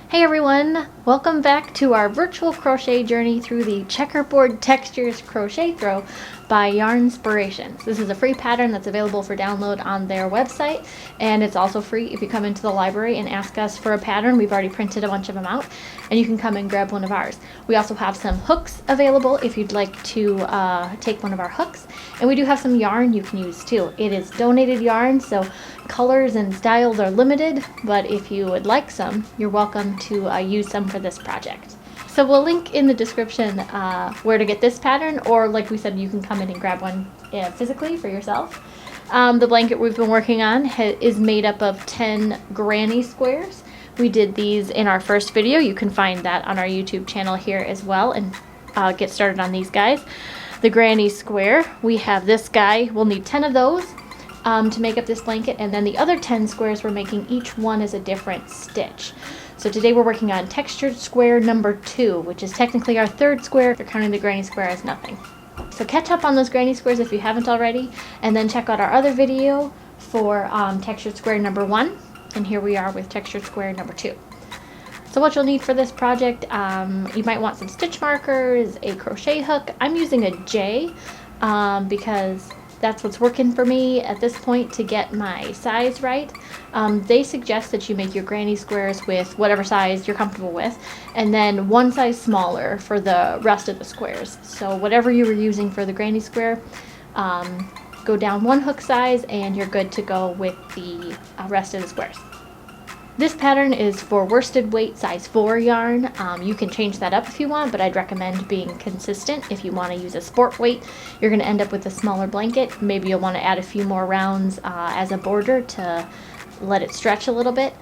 Hey everyone! Welcome back to our virtual crochet journey through the Checkerboard Textures Crochet Throw by Yarnspirations. This is a free pattern that's available for download on their website, and it's also free if you come into the library and ask us for a pattern. We've already printed a bunch of them out, and you can come and grab one of ours. We also have some hooks available if you'd like to take one of our hooks, and we do have some yarn you can use too. It is donated yarn, so colors and styles are limited, but if you would like some, you're welcome to use some for this project. So we'll link in the description where to get this pattern, or like we said, you can come in and grab one physically for yourself. The blanket we've been working on is made up of 10 granny squares. We did these in our first video. You can find that on our YouTube channel here as well, and get started on these guys. The granny square, we have this guy. We'll need 10 of those to make up this blanket, and then the other 10 squares we're making, each one is a different stitch. So today we're working on textured square number 2, which is technically our third square if you're counting the granny square as nothing. So catch up on those granny squares if you haven't already, and then check out our other video for textured square number 1, and here we are with textured square number 2. So what you'll need for this project, you might want some stitch markers, a crochet hook. I'm using a J because that's what's working for me at this point to get my size right. They suggest that you make your granny squares with whatever size you're comfortable with, and then one size smaller for the rest of the squares. So whatever you were using for the granny square, go down one hook size and you're good to go with the rest of the squares. This pattern is for worsted weight size 4 yarn. You can change that up if you want, but I'd recommend being consistent. If you want to use a sport weight, you're going to end up with a smaller blanket. Maybe you'll want to add a few more rounds as a border to let it stretch a little bit.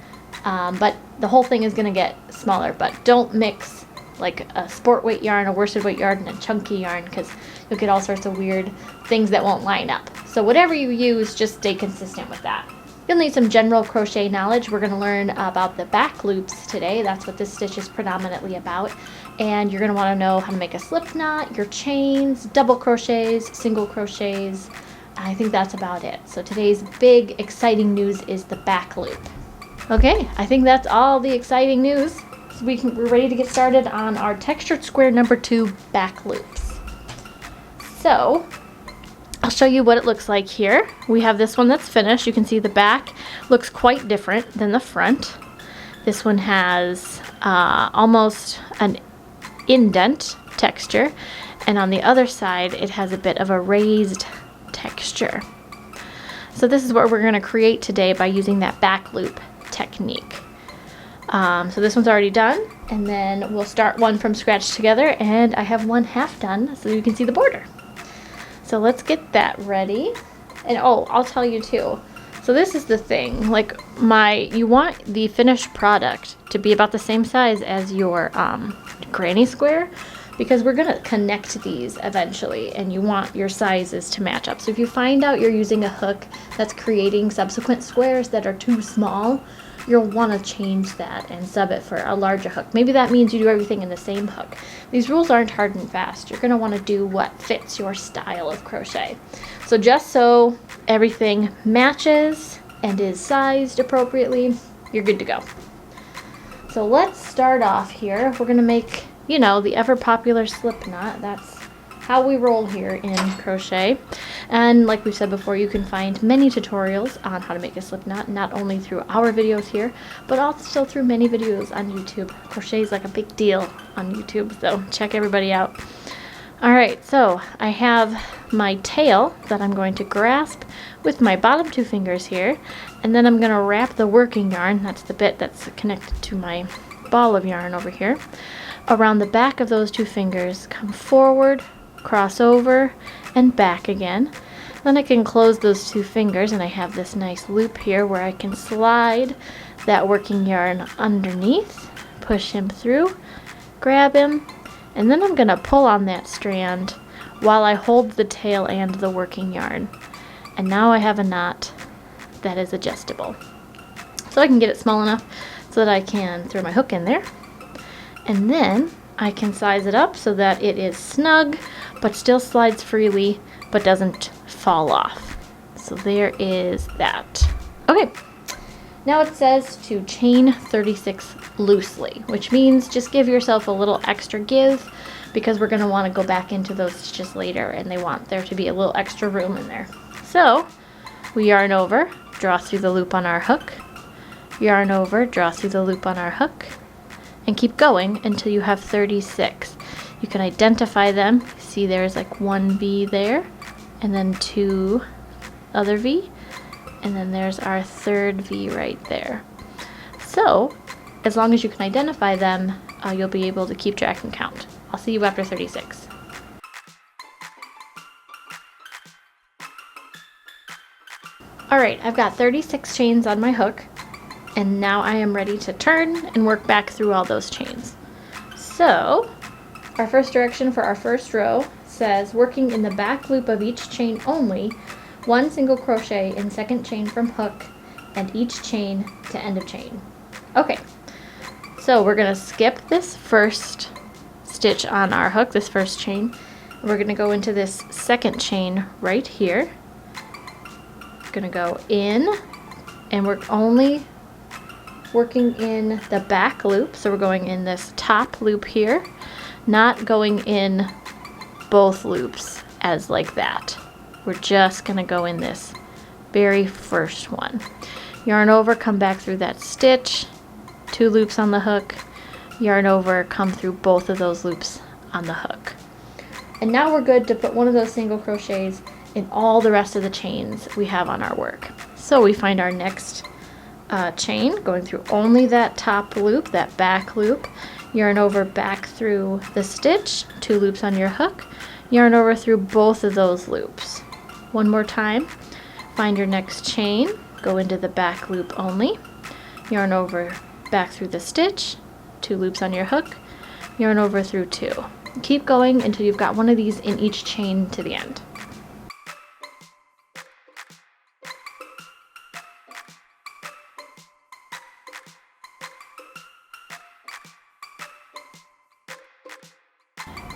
But the whole thing is going to get smaller, but don't mix like a sport weight yarn, a worsted weight yarn, and a chunky yarn, because you'll get all sorts of weird things that won't line up. So whatever you use, just stay consistent with that. You'll need some general crochet knowledge. We're going to learn about the back loops today. That's what this stitch is predominantly about. And you're going to want to know how to make a slip knot, your chains, double crochets, single crochets. I think that's about it. So today's big exciting news is the back loop. Okay, I think that's all the exciting news. So we're ready to get started on our textured square number 2 back loops. So I'll show you what it looks like here. We have this one that's finished. You can see the back looks quite different than the front. This one has almost an indent texture, and on the other side it has a bit of a raised texture. So this is what we're going to create today by using that back loop technique. So this one's already done, and then we'll start one from scratch together, and I have one half done so you can see the border. So let's get that ready. And oh, I'll tell you too. So this is the thing, like you want the finished product to be about the same size as your granny square, because we're gonna connect these eventually, and you want your sizes to match up. So if you find out you're using a hook that's creating subsequent squares that are too small, you'll want to change that and sub it for a larger hook. Maybe that means you do everything in the same hook. These rules aren't hard and fast. You're going to want to do what fits your style of crochet. So just so everything matches and is sized appropriately, you're good to go. So let's start off here. We're going to make, you know, the ever popular slip knot. That's how we roll here in crochet. And like we said before, you can find many tutorials on how to make a slip knot, not only through our videos here, but also through many videos on YouTube. Crochet is like a big deal on YouTube, so check everybody out. Alright, so I have my tail that I'm going to grasp with my bottom 2 fingers here, and then I'm going to wrap the working yarn, that's the bit that's connected to my ball of yarn over here, around the back of those 2 fingers, come forward, cross over, and back again. Then I can close those 2 fingers, and I have this nice loop here where I can slide that working yarn underneath, push him through, grab him, and then I'm going to pull on that strand while I hold the tail and the working yarn. And now I have a knot that is adjustable. So I can get it small enough so that I can throw my hook in there, and then I can size it up so that it is snug but still slides freely but doesn't fall off. So there is that. Okay, now it says to chain 36 loosely, which means just give yourself a little extra give, because we're going to want to go back into those stitches later and they want there to be a little extra room in there. So we yarn over, draw through the loop on our hook, yarn over, draw through the loop on our hook, and keep going until you have 36. You can identify them. See, there's like one V there, and then 2 other V, and then there's our 3rd V right there. So as long as you can identify them, you'll be able to keep track and count. I'll see you after 36. Alright, I've got 36 chains on my hook, and now I am ready to turn and work back through all those chains. So, our first direction for our first row says working in the back loop of each chain only, 1 single crochet in second chain from hook, and each chain to end of chain. Okay, so we're going to skip this first stitch on our hook, this first chain. We're going to go into this second chain right here. Going to go in, and we're only working in the back loop, so we're going in this top loop here, not going in both loops as like that. We're just going to go in this very first one. Yarn over, come back through that stitch, 2 loops on the hook, yarn over, come through both of those loops on the hook. And now we're good to put one of those single crochets in all the rest of the chains we have on our work. So we find our next chain, going through only that top loop, that back loop, yarn over back through the stitch, 2 loops on your hook, yarn over through both of those loops. One more time, find your next chain, go into the back loop only, yarn over back through the stitch, 2 loops on your hook, yarn over through 2. Keep going until you've got one of these in each chain to the end.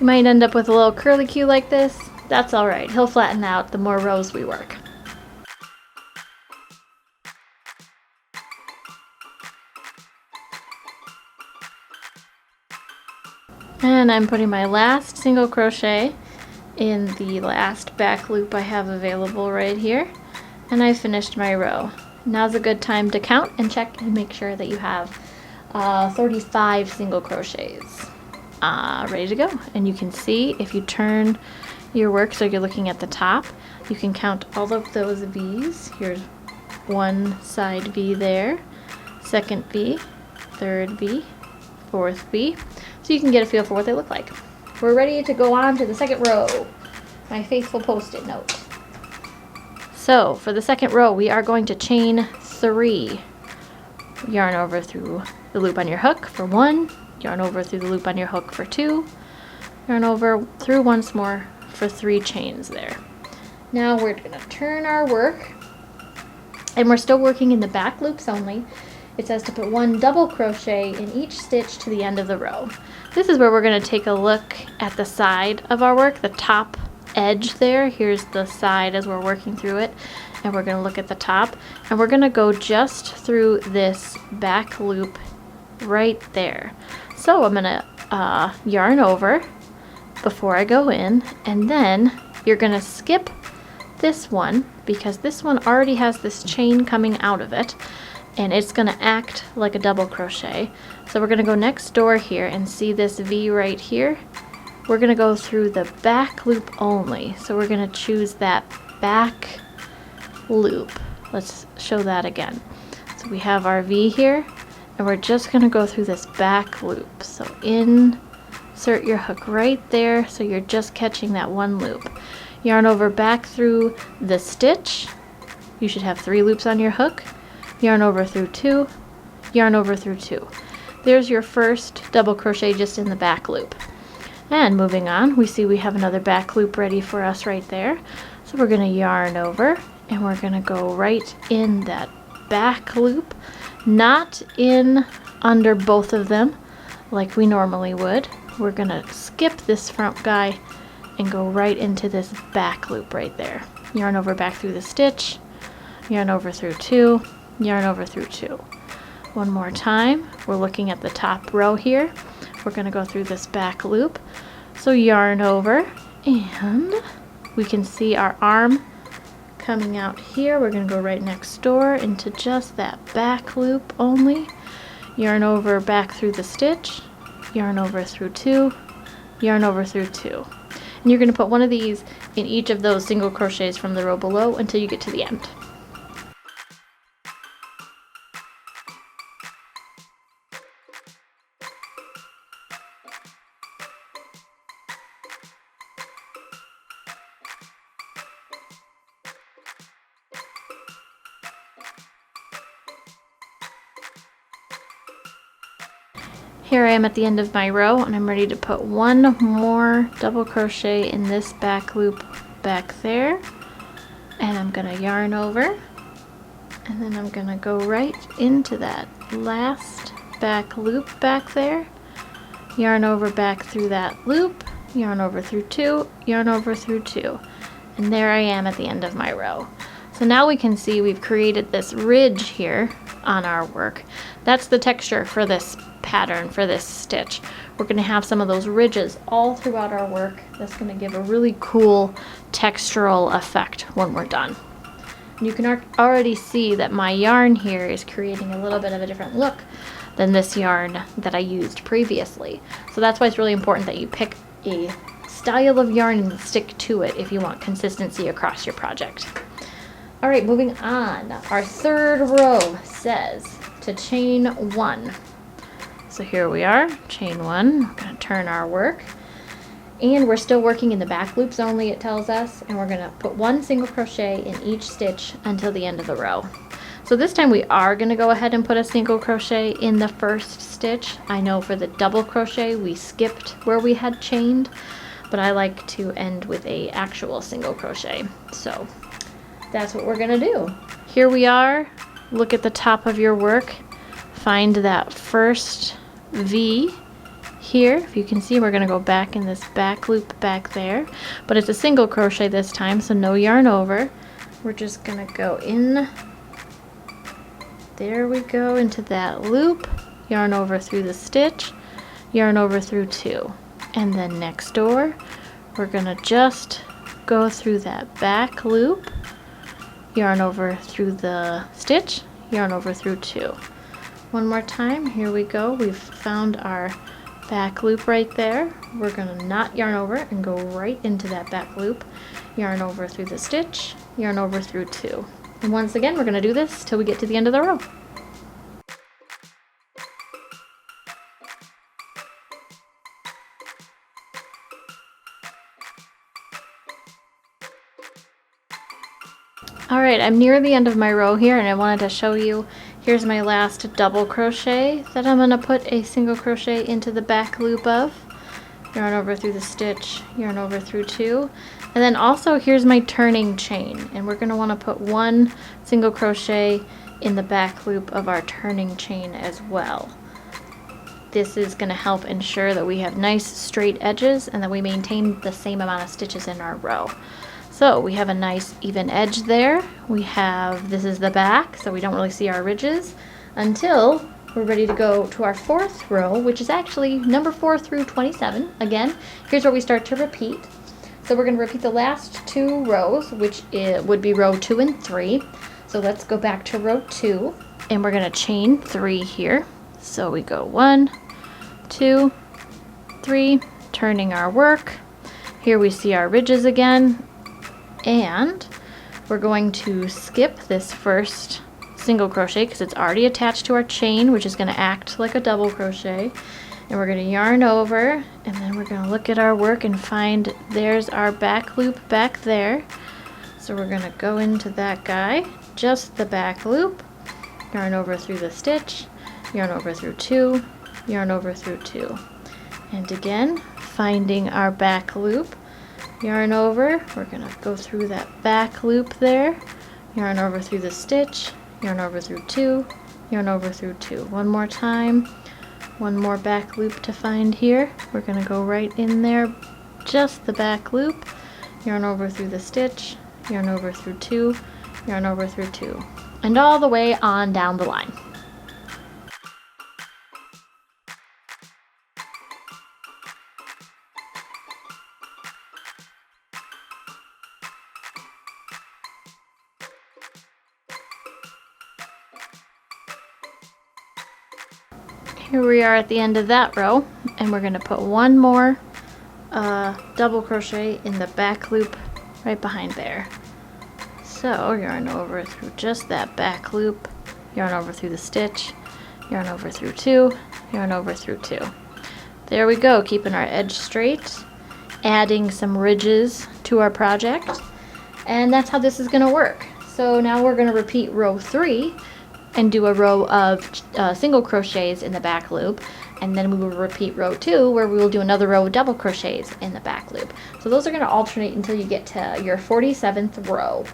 You might end up with a little curlicue like this. That's alright, he'll flatten out the more rows we work. And I'm putting my last single crochet in the last back loop I have available right here, and I finished my row. Now's a good time to count and check and make sure that you have 35 single crochets ready to go. And you can see if you turn your work so you're looking at the top, you can count all of those V's. Here's one side V there, second V, third V, fourth V, so you can get a feel for what they look like. We're ready to go on to the second row, my faithful post-it note. So for the second row, we are going to chain 3. Yarn over through the loop on your hook for 1, yarn over through the loop on your hook for 2, yarn over through once more for 3 chains there. Now we're going to turn our work, and we're still working in the back loops only. It says to put 1 double crochet in each stitch to the end of the row. This is where we're going to take a look at the side of our work, the top edge there. Here's the side as we're working through it, and we're going to look at the top, and we're going to go just through this back loop right there. So I'm going to yarn over before I go in, and then you're going to skip this one because this one already has this chain coming out of it, and it's going to act like a double crochet. So we're going to go next door here and see this V right here. We're going to go through the back loop only. So we're going to choose that back loop. Let's show that again. So we have our V here, and we're just going to go through this back loop. So insert your hook right there, so you're just catching that one loop. Yarn over back through the stitch. You should have 3 loops on your hook. Yarn over through 2, yarn over through 2. There's your first double crochet just in the back loop. And moving on, we see we have another back loop ready for us right there. So we're going to yarn over, and we're going to go right in that back loop, not in under both of them like we normally would. We're going to skip this front guy and go right into this back loop right there. Yarn over back through the stitch, yarn over through 2, yarn over through 2. One more time. We're looking at the top row here. We're going to go through this back loop. So yarn over, and we can see our arm coming out here. We're going to go right next door into just that back loop only. Yarn over back through the stitch, yarn over through 2, yarn over through 2. And you're going to put one of these in each of those single crochets from the row below until you get to the end. Here I am at the end of my row, and I'm ready to put one more double crochet in this back loop back there, and I'm gonna yarn over, and then I'm gonna go right into that last back loop back there, yarn over back through that loop, yarn over through 2, yarn over through 2, and there I am at the end of my row. So now we can see we've created this ridge here on our work. That's the texture for this pattern, for this stitch. We're going to have some of those ridges all throughout our work. That's going to give a really cool textural effect when we're done. And you can already see that my yarn here is creating a little bit of a different look than this yarn that I used previously. So that's why it's really important that you pick a style of yarn and stick to it if you want consistency across your project. All right, moving on. Our third row says to chain 1. So here we are, chain 1. We're going to turn our work, and we're still working in the back loops only, it tells us, and we're going to put one single crochet in each stitch until the end of the row. So this time we are going to go ahead and put a single crochet in the first stitch. I know for the double crochet we skipped where we had chained, but I like to end with a actual single crochet. So that's what we're gonna do. Here we are. Look at the top of your work. Find that first V here. If you can see, we're gonna go back in this back loop back there, but it's a single crochet this time, so no yarn over. We're just gonna go in. There we go, into that loop. Yarn over through the stitch, yarn over through 2. And then next door, we're gonna just go through that back loop, yarn over through the stitch, yarn over through 2. One more time, here we go. We've found our back loop right there. We're gonna not yarn over and go right into that back loop, yarn over through the stitch, yarn over through 2. And once again, we're gonna do this till we get to the end of the row. Alright, I'm near the end of my row here, and I wanted to show you, here's my last double crochet that I'm going to put a single crochet into the back loop of. Yarn over through the stitch, yarn over through 2. And then also here's my turning chain, and we're going to want to put one single crochet in the back loop of our turning chain as well. This is going to help ensure that we have nice straight edges and that we maintain the same amount of stitches in our row. So we have a nice even edge there. We have, this is the back, so we don't really see our ridges until we're ready to go to our fourth row, which is actually number 4 through 27. Again, here's where we start to repeat. So we're going to repeat the last 2 rows, which would be row 2 and 3. So let's go back to row 2, and we're going to chain 3 here. So we go 1, 2, 3, turning our work. Here we see our ridges again. And we're going to skip this first single crochet because it's already attached to our chain, which is going to act like a double crochet. And we're going to yarn over, and then we're going to look at our work and find there's our back loop back there. So we're going to go into that guy, just the back loop, yarn over through the stitch, yarn over through 2, yarn over through 2. And again, finding our back loop, yarn over, we're going to go through that back loop there, yarn over through the stitch, yarn over through 2, yarn over through 2. One more time, one more back loop to find here. We're going to go right in there, just the back loop, yarn over through the stitch, yarn over through 2, yarn over through 2, and all the way on down the line. here we are at the end of that row, and we're going to put one more double crochet in the back loop right behind there. So yarn over through just that back loop, yarn over through the stitch, yarn over through 2, yarn over through 2. There we go, keeping our edge straight, adding some ridges to our project, and that's how this is going to work. So now we're going to repeat row 3 and do a row of single crochets in the back loop, and then we will repeat row 2 where we will do another row of double crochets in the back loop. So those are going to alternate until you get to your 47th row.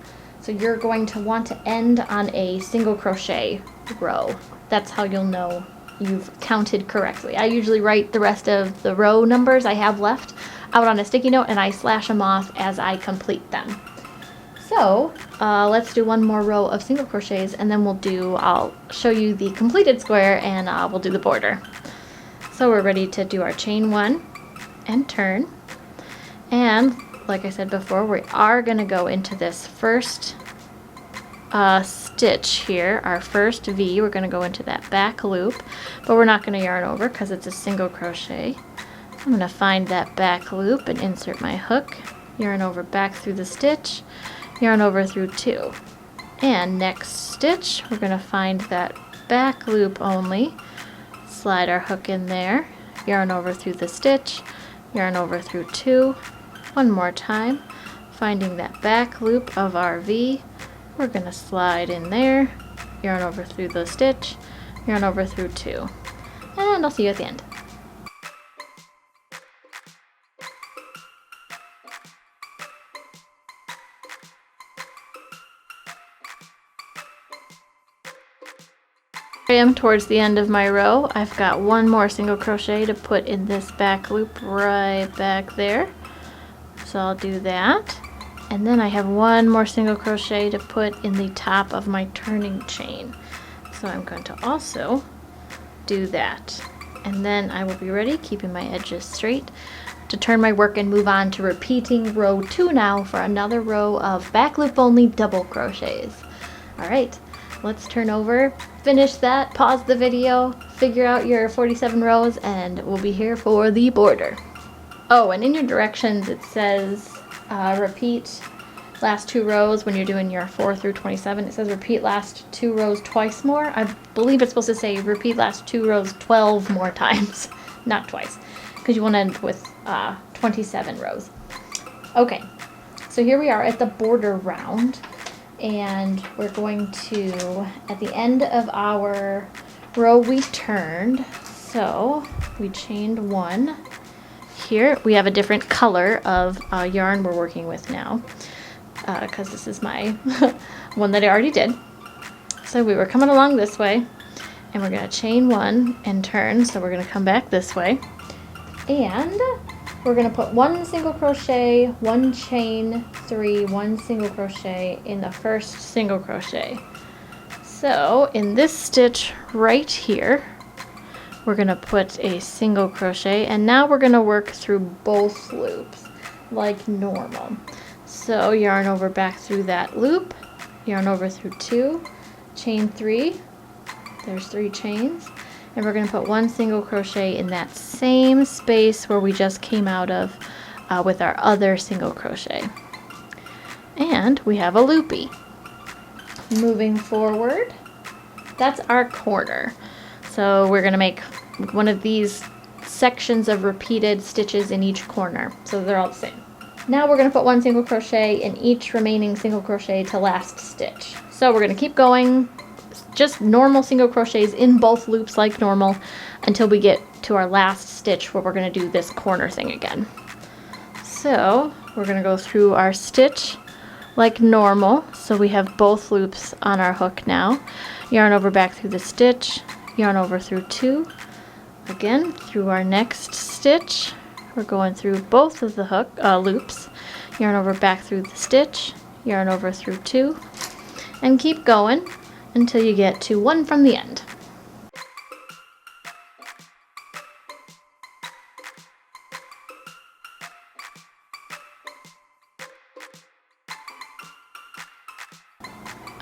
So you're going to want to end on a single crochet row. That's how you'll know you've counted correctly. I usually write the rest of the row numbers I have left out on a sticky note, and I slash them off as I complete them. So let's do one more row of single crochets, and then I'll show you the completed square, and we'll do the border. So we're ready to do our chain 1 and turn. And like I said before, we are going to go into this first stitch here, our first V. We're going to go into that back loop, but we're not going to yarn over because it's a single crochet. I'm going to find that back loop and insert my hook, yarn over back through the stitch, yarn over through 2. And next stitch, we're going to find that back loop only, slide our hook in there, yarn over through the stitch, yarn over through 2. One more time, finding that back loop of our V, we're going to slide in there, yarn over through the stitch, yarn over through 2. And I'll see you at the end. I am towards the end of my row. I've got one more single crochet to put in this back loop right back there. So I'll do that. And then I have one more single crochet to put in the top of my turning chain. So I'm going to also do that. And then I will be ready, keeping my edges straight, to turn my work and move on to repeating row 2 now for another row of back loop only double crochets. All right. Let's turn over, finish that, pause the video, figure out your 47 rows, and we'll be here for the border. Oh, and in your directions it says repeat last 2 rows when you're doing your 4 through 27. It says repeat last 2 rows twice more. I believe it's supposed to say repeat last 2 rows 12 more times, not twice, because you want to end with 27 rows. Okay, so here we are at the border round. And we're going to, at the end of our row we turned, so we chained 1. Here we have a different color of yarn we're working with now, because this is my one that I already did. So we were coming along this way, and we're going to chain 1 and turn, so we're going to come back this way. And we're going to put 1 single crochet, 1 chain 3, 1 single crochet in the first single crochet. So in this stitch right here, we're going to put a single crochet, and now we're going to work through both loops like normal. So yarn over back through that loop, yarn over through 2, chain 3, there's 3 chains. And we're going to put 1 single crochet in that same space where we just came out of with our other single crochet. And we have a loopy. Moving forward, that's our corner. So we're going to make one of these sections of repeated stitches in each corner. So they're all the same. Now we're going to put 1 single crochet in each remaining single crochet to last stitch. So we're going to keep going. Just normal single crochets in both loops like normal until we get to our last stitch where we're going to do this corner thing again. So we're going to go through our stitch like normal. So we have both loops on our hook now. Yarn over back through the stitch, yarn over through 2. Again, through our next stitch, we're going through both of the hook loops. Yarn over back through the stitch, yarn over through 2, and keep going until you get to 1 from the end.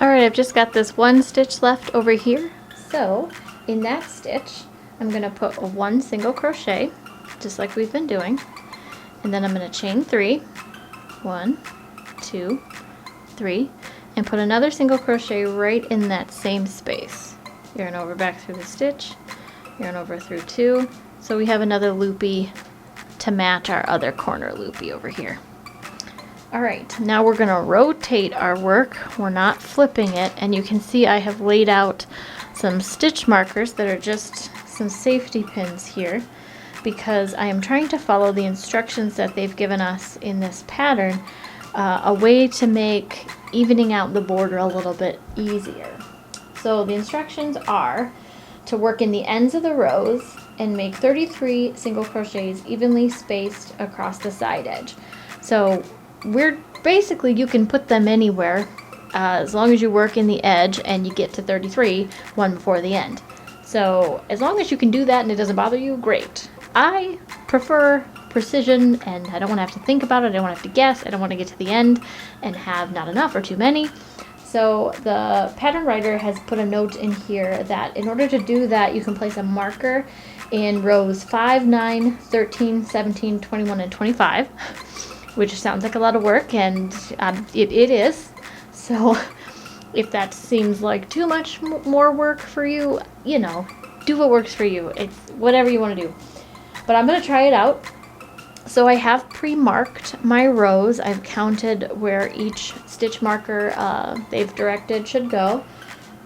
Alright, I've just got this 1 stitch left over here. So in that stitch, I'm going to put one single crochet, just like we've been doing, and then I'm going to chain 3, 1, 2, 3, and put another single crochet right in that same space. Yarn over back through the stitch, yarn over through 2, so we have another loopy to match our other corner loopy over here. Alright, now we're going to rotate our work. We're not flipping it, and you can see I have laid out some stitch markers that are just some safety pins here because I am trying to follow the instructions that they've given us in this pattern, a way to make evening out the border a little bit easier. So the instructions are to work in the ends of the rows and make 33 single crochets evenly spaced across the side edge. So we're basically, you can put them anywhere as long as you work in the edge and you get to 33, one before the end. So as long as you can do that and it doesn't bother you, great. I prefer precision, and I don't want to have to think about it, I don't want to have to guess, I don't want to get to the end and have not enough or too many. So the pattern writer has put a note in here that in order to do that, you can place a marker in rows 5, 9, 13, 17, 21, and 25, which sounds like a lot of work, and it is. So if that seems like too much more work for you, you know, do what works for you. It's whatever you want to do. But I'm going to try it out. So I have pre-marked my rows. I've counted where each stitch marker they've directed should go.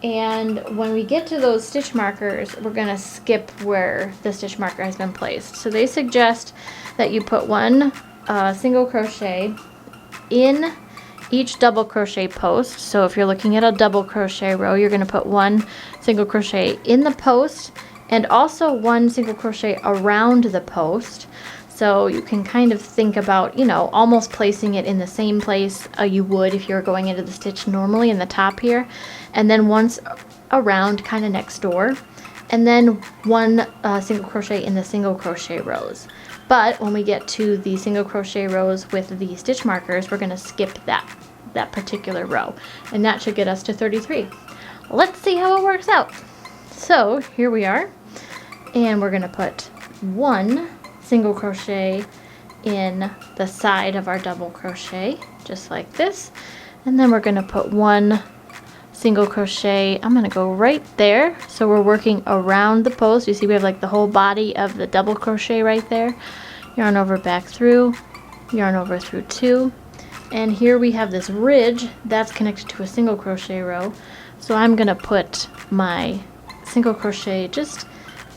And when we get to those stitch markers, we're going to skip where the stitch marker has been placed. So they suggest that you put one single crochet in each double crochet post. So if you're looking at a double crochet row, you're going to put one single crochet in the post and also one single crochet around the post. So you can kind of think about, you know, almost placing it in the same place you would if you were going into the stitch normally in the top here. And then once around kind of next door. And then one single crochet in the single crochet rows. But when we get to the single crochet rows with the stitch markers, we're going to skip that particular row. And that should get us to 33. Let's see how it works out. So here we are. And we're going to put one single crochet in the side of our double crochet, just like this. And then we're going to put one single crochet. I'm going to go right there. So we're working around the post. You see we have like the whole body of the double crochet right there. Yarn over back through, yarn over through 2. And here we have this ridge that's connected to a single crochet row. So I'm going to put my single crochet just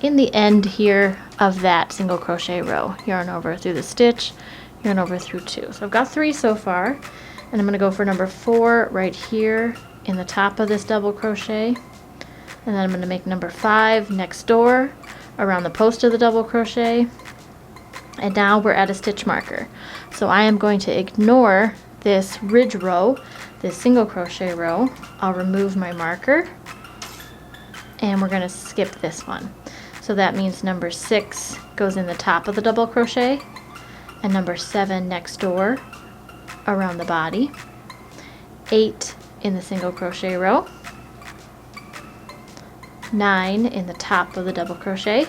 in the end here of that single crochet row. Yarn over through the stitch, yarn over through 2. So I've got 3 so far, and I'm going to go for number 4 right here in the top of this double crochet, and then I'm going to make number 5 next door around the post of the double crochet, and now we're at a stitch marker. So I am going to ignore this ridge row, this single crochet row. I'll remove my marker, and we're going to skip this one. So that means number 6 goes in the top of the double crochet, and number 7 next door around the body, 8 in the single crochet row, 9 in the top of the double crochet,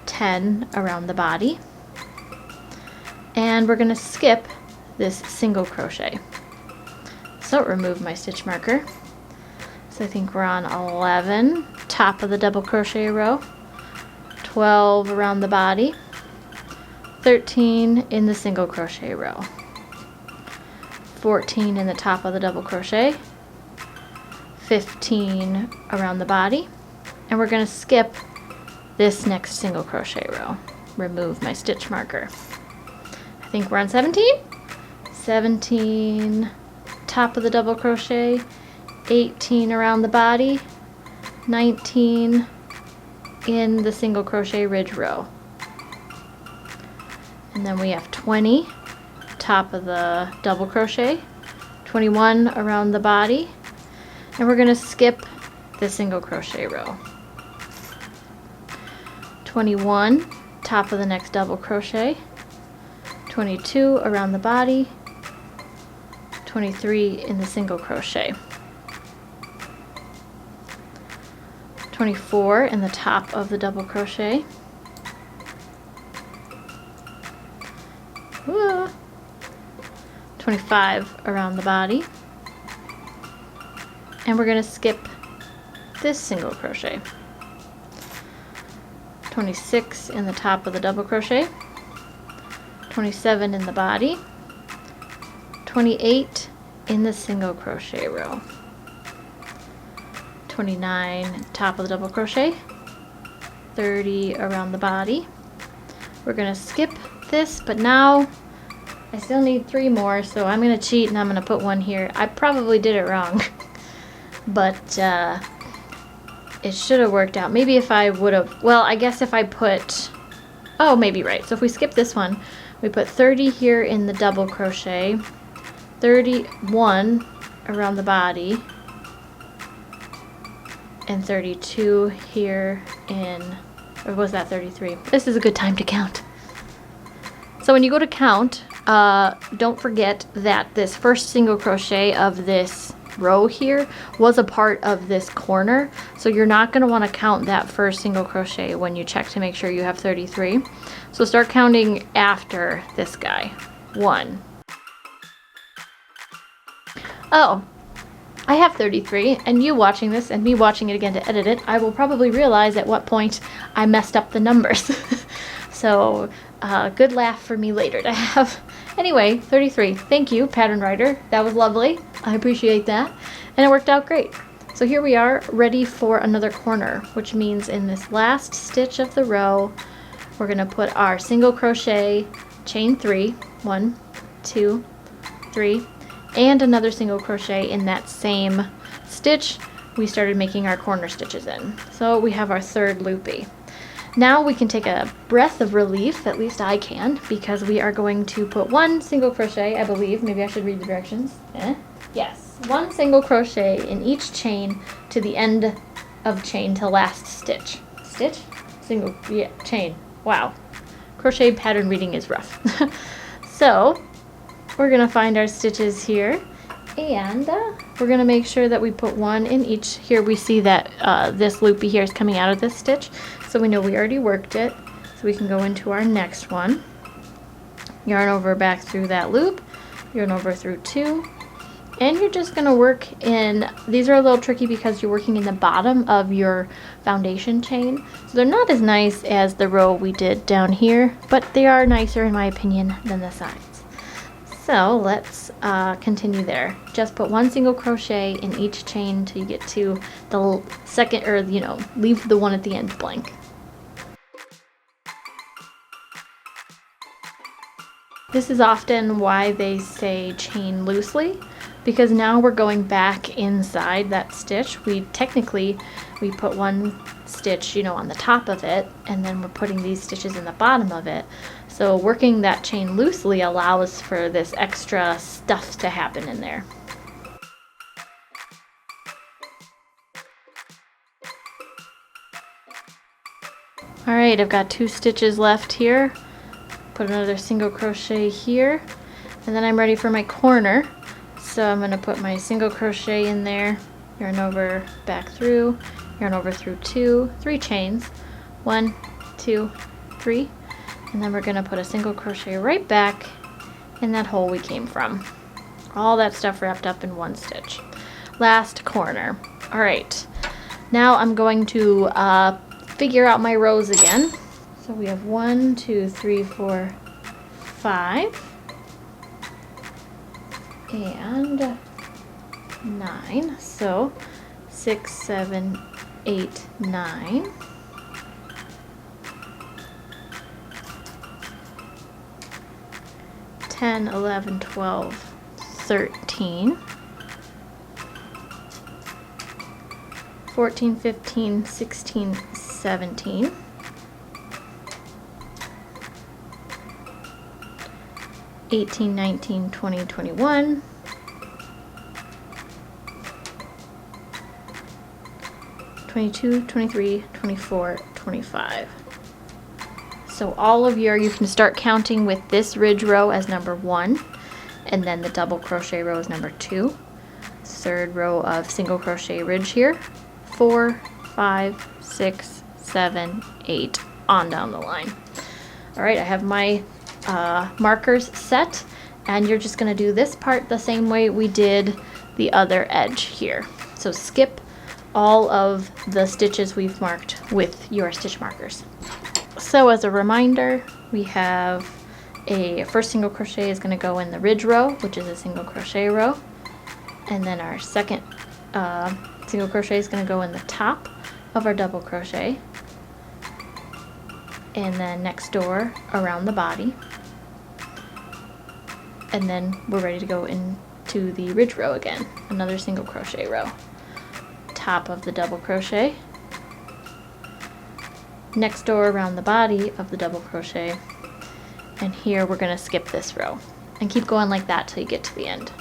10 around the body, and we're going to skip this single crochet. So remove my stitch marker. So I think we're on 11, top of the double crochet row, 12 around the body, 13 in the single crochet row, 14 in the top of the double crochet, 15 around the body, and we're going to skip this next single crochet row. Remove my stitch marker. I think we're on 17, 17 top of the double crochet, 18 around the body, 19 in the single crochet ridge row, and then we have 20 top of the double crochet, 21 around the body, and we're going to skip the single crochet row, 21 top of the next double crochet, 22 around the body, 23 in the single crochet, 24 in the top of the double crochet. Whoa. 25 around the body. And we're going to skip this single crochet. 26 in the top of the double crochet. 27 in the body. 28 in the single crochet row. 29 top of the double crochet. 30 around the body. We're going to skip this, but now I still need 3 more, so I'm going to cheat and I'm going to put 1 here. I probably did it wrong, but it should have worked out. Maybe if I would have, well, I guess if I put, oh, maybe right. So if we skip this one, we put 30 here in the double crochet, 31 around the body, and 32 here in, or was that 33? This is a good time to count. So when you go to count, don't forget that this first single crochet of this row here was a part of this corner, so you're not going to want to count that first single crochet when you check to make sure you have 33. So start counting after this guy. 1. Oh, I have 33, and you watching this and me watching it again to edit it, I will probably realize at what point I messed up the numbers. So good laugh for me later to have. Anyway, 33. Thank you, pattern writer. That was lovely. I appreciate that. And it worked out great. So here we are, ready for another corner, which means in this last stitch of the row, we're going to put our single crochet, chain 3, 1, 2, 3, and another single crochet in that same stitch we started making our corner stitches in. So we have our third loopy. Now we can take a breath of relief, at least I can, because we are going to put 1 single crochet, I believe. Maybe I should read the directions. Yes, 1 single crochet in each chain to the end of chain to last stitch. Stitch? Single, yeah, chain. Wow. Crochet pattern reading is rough. So we're going to find our stitches here, and we're going to make sure that we put 1 in each. Here we see that this loopy here is coming out of this stitch, so we know we already worked it. So we can go into our next one. Yarn over back through that loop, yarn over through 2, and you're just going to work in, these are a little tricky because you're working in the bottom of your foundation chain, so they're not as nice as the row we did down here, but they are nicer in my opinion than the sides. So let's continue there. Just put 1 single crochet in each chain till you get to the second, or leave the one at the end blank. This is often why they say chain loosely, because now we're going back inside that stitch. We put 1 stitch, on the top of it, and then we're putting these stitches in the bottom of it. So working that chain loosely allows for this extra stuff to happen in there. Alright, I've got 2 stitches left here. Put another single crochet here, and then I'm ready for my corner. So I'm going to put my single crochet in there, yarn over back through, yarn over through 2, 3 chains, 1, 2, 3, and then we're going to put a single crochet right back in that hole we came from. All that stuff wrapped up in 1 stitch. Last corner. Alright, now I'm going to figure out my rows again. So we have 1, 2, 3, 4, 5, and 9. So 6, 7, 8, 9. 10, 11, 12, 13, 14, 15, 16, 17, 18, 19, 20, 21, 22, 23, 24, 25. So all of you can start counting with this ridge row as number 1, and then the double crochet row is number 2, third row of single crochet ridge here, 4, 5, 6, 7, 8 on down the line. All right, I have my markers set, and you're just going to do this part the same way we did the other edge here. So skip all of the stitches we've marked with your stitch markers. So as a reminder, we have a first single crochet is going to go in the ridge row, which is a single crochet row, and then our second single crochet is going to go in the top of our double crochet, and then next door around the body, and then we're ready to go into the ridge row again, another single crochet row, top of the double crochet, next door around the body of the double crochet, and here we're going to skip this row and keep going like that till you get to the end.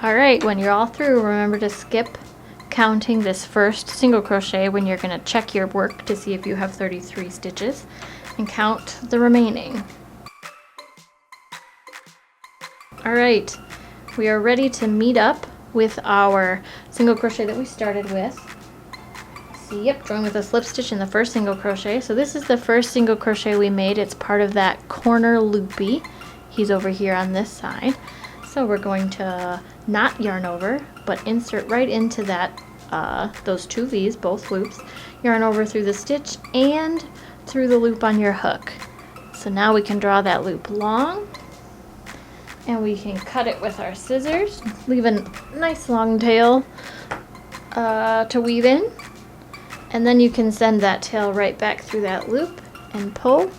Alright, when you're all through, remember to skip counting this first single crochet when you're going to check your work to see if you have 33 stitches, and count the remaining. Alright, we are ready to meet up with our single crochet that we started with. See, yep, join with a slip stitch in the first single crochet. So this is the first single crochet we made. It's part of that corner loopy. He's over here on this side. So we're going to not yarn over, but insert right into that those two V's, both loops, yarn over through the stitch and through the loop on your hook. So now we can draw that loop long, and we can cut it with our scissors, leave a nice long tail to weave in, and then you can send that tail right back through that loop and pull,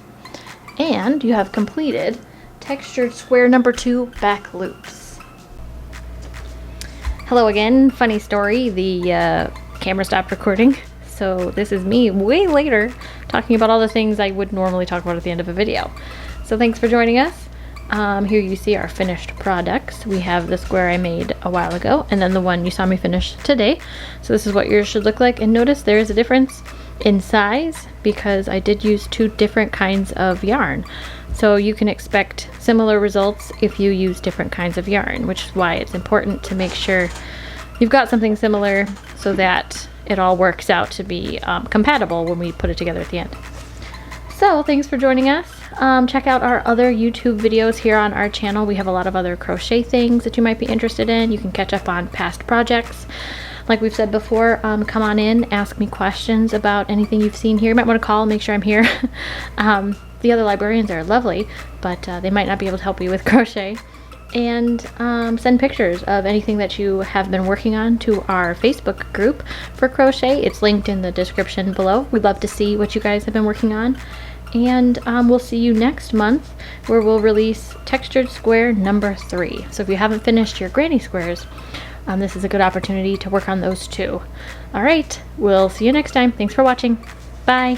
and you have completed textured square number 2 back loops. Hello again. Funny story, the camera stopped recording, so this is me way later talking about all the things I would normally talk about at the end of a video. So thanks for joining us. Here you see our finished products. We have the square I made a while ago, and then the one you saw me finish today. So this is what yours should look like, and notice there is a difference in size because I did use 2 different kinds of yarn. So you can expect similar results if you use different kinds of yarn, which is why it's important to make sure you've got something similar so that it all works out to be compatible when we put it together at the end. So thanks for joining us. Check out our other YouTube videos here on our channel. We have a lot of other crochet things that you might be interested in. You can catch up on past projects. Like we've said before, come on in, ask me questions about anything you've seen here. You might want to call, make sure I'm here. The other librarians are lovely, but they might not be able to help you with crochet. And send pictures of anything that you have been working on to our Facebook group for crochet. It's linked in the description below. We'd love to see what you guys have been working on. And we'll see you next month where we'll release textured square number 3. So if you haven't finished your granny squares, this is a good opportunity to work on those too. All right, we'll see you next time. Thanks for watching. Bye.